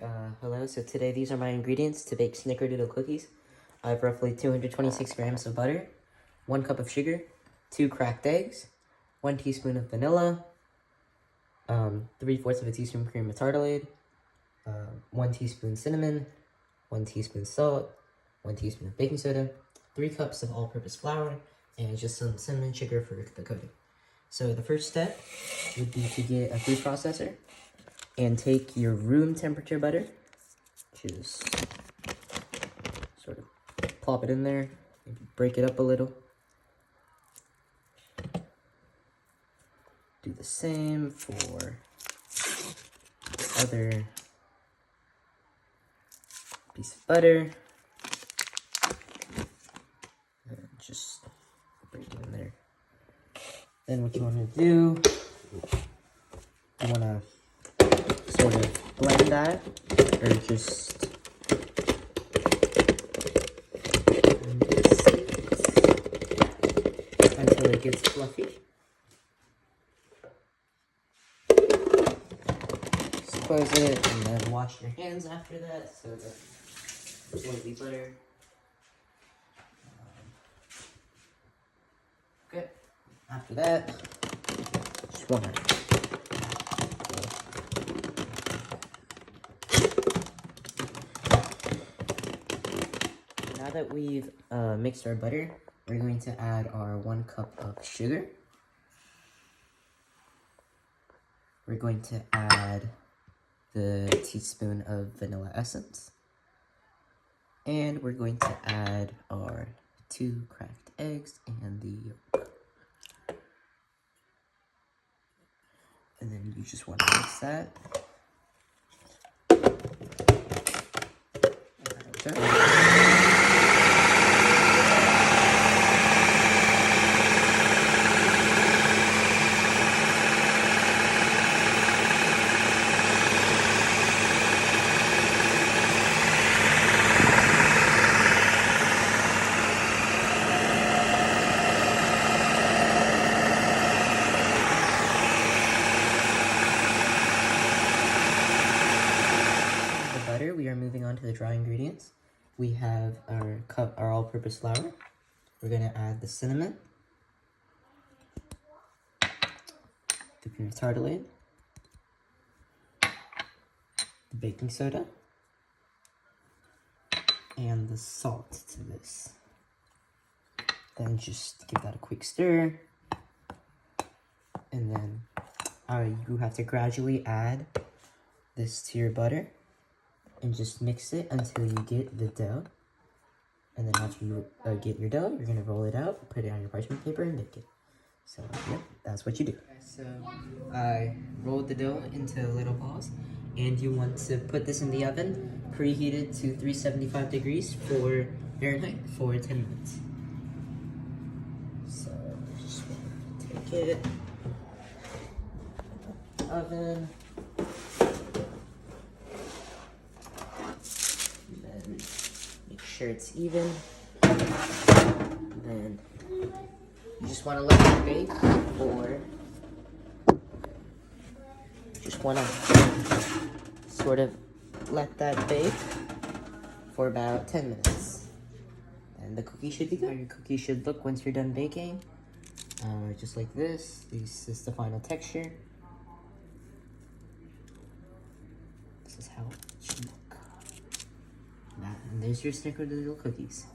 Hello. So today these are my ingredients to bake snickerdoodle cookies. I have roughly 226 grams of butter, 1 cup of sugar, 2 cracked eggs, 1 teaspoon of vanilla, 3/4 of a teaspoon cream of tartalade, 1 teaspoon cinnamon, 1 teaspoon salt, 1 teaspoon of baking soda, 3 cups of all-purpose flour, and just some cinnamon sugar for the coating. So the first step would be to get a food processor and take your room temperature butter, just sort of plop it in there, maybe break it up a little. Do the same for the other piece of butter. And just break it in there. Then what you want to do, you want to sort of blend that, or just until it gets fluffy. Just close it and then wash your hands after that so that there's going to be butter. Okay, after that, just want to now that we've mixed our butter, we're going to add our 1 cup of sugar. We're going to add the teaspoon of vanilla essence. And we're going to add our 2 cracked eggs and the yolk. And then you just want to mix that. Okay. We are moving on to the dry ingredients. We have our all-purpose flour. We're going to add the cinnamon, the cream of tartalade, the baking soda, and the salt to this. Then just give that a quick stir. And then you have to gradually add this to your butter. And just mix it until you get the dough. And then after you get your dough, you're going to roll it out, put it on your parchment paper, and bake it. So, yeah, that's what you do. So, I rolled the dough into little balls. And you want to put this in the oven, preheated to 375 degrees for Fahrenheit for 10 minutes. So, just take it, oven. Make sure it's even. Then you just want to let it bake for. Just want to sort of let that bake for about 10 minutes. And the cookie should be good. How your cookie should look once you're done baking. Just like this. This is the final texture. This is how it should look. And there's your snickerdoodle cookies.